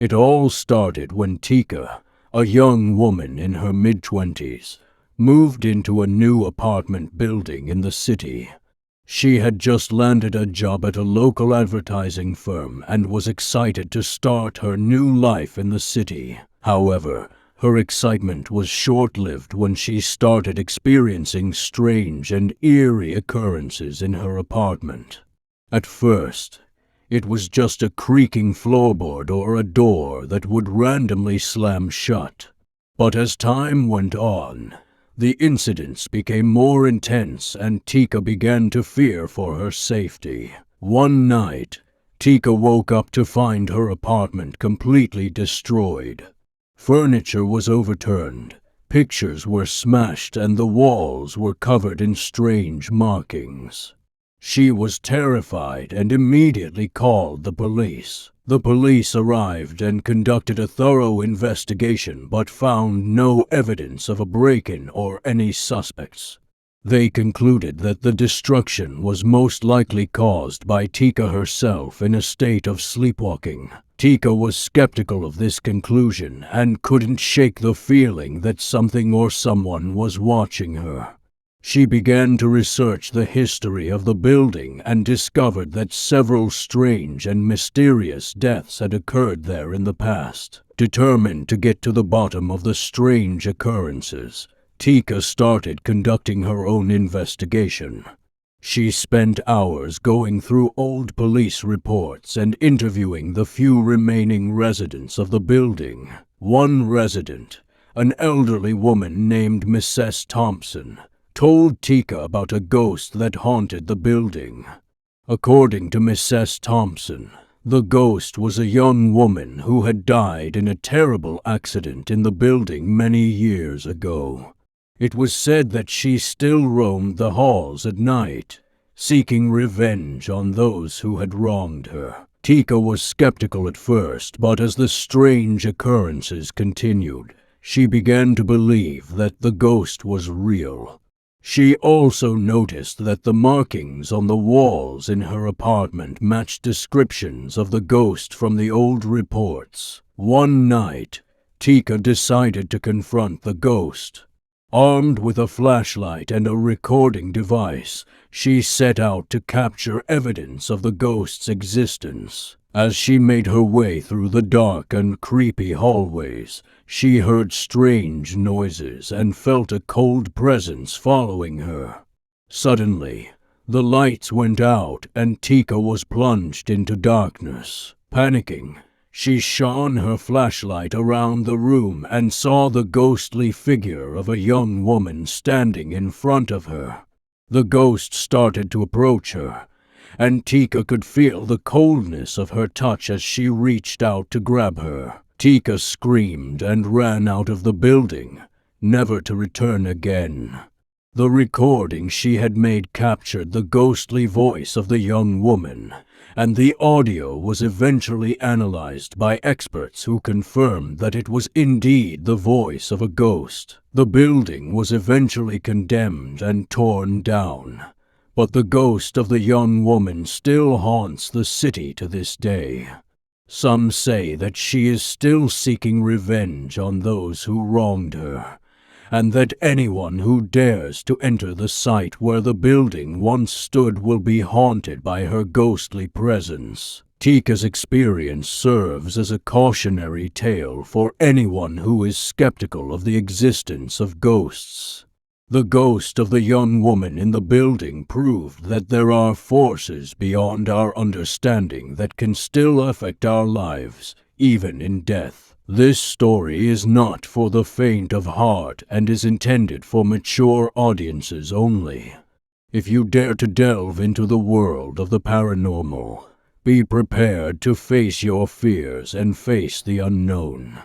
It all started when Tika, a young woman in her mid-20s, moved into a new apartment building in the city. She had just landed a job at a local advertising firm and was excited to start her new life in the city. However, her excitement was short-lived when she started experiencing strange and eerie occurrences in her apartment. At first, it was just a creaking floorboard or a door that would randomly slam shut. But as time went on, the incidents became more intense and Tika began to fear for her safety. One night, Tika woke up to find her apartment completely destroyed. Furniture was overturned, pictures were smashed, and the walls were covered in strange markings. She was terrified and immediately called the police. The police arrived and conducted a thorough investigation but found no evidence of a break-in or any suspects. They concluded that the destruction was most likely caused by Tika herself in a state of sleepwalking. Tika was skeptical of this conclusion and couldn't shake the feeling that something or someone was watching her. She began to research the history of the building and discovered that several strange and mysterious deaths had occurred there in the past. Determined to get to the bottom of the strange occurrences, Tika started conducting her own investigation. She spent hours going through old police reports and interviewing the few remaining residents of the building. One resident, an elderly woman named Mrs. Thompson, told Tika about a ghost that haunted the building. According to Mrs. Thompson, the ghost was a young woman who had died in a terrible accident in the building many years ago. It was said that she still roamed the halls at night, seeking revenge on those who had wronged her. Tika was skeptical at first, but as the strange occurrences continued, she began to believe that the ghost was real. She also noticed that the markings on the walls in her apartment matched descriptions of the ghost from the old reports. One night, Tika decided to confront the ghost. Armed with a flashlight and a recording device, she set out to capture evidence of the ghost's existence. As she made her way through the dark and creepy hallways, she heard strange noises and felt a cold presence following her. Suddenly, the lights went out and Tika was plunged into darkness. Panicking, she shone her flashlight around the room and saw the ghostly figure of a young woman standing in front of her. The ghost started to approach her, and Tika could feel the coldness of her touch as she reached out to grab her. Tika screamed and ran out of the building, never to return again. The recording she had made captured the ghostly voice of the young woman, and the audio was eventually analyzed by experts who confirmed that it was indeed the voice of a ghost. The building was eventually condemned and torn down, but the ghost of the young woman still haunts the city to this day. Some say that she is still seeking revenge on those who wronged her, and that anyone who dares to enter the site where the building once stood will be haunted by her ghostly presence. Tika's experience serves as a cautionary tale for anyone who is skeptical of the existence of ghosts. The ghost of the young woman in the building proved that there are forces beyond our understanding that can still affect our lives, even in death. This story is not for the faint of heart and is intended for mature audiences only. If you dare to delve into the world of the paranormal, be prepared to face your fears and face the unknown.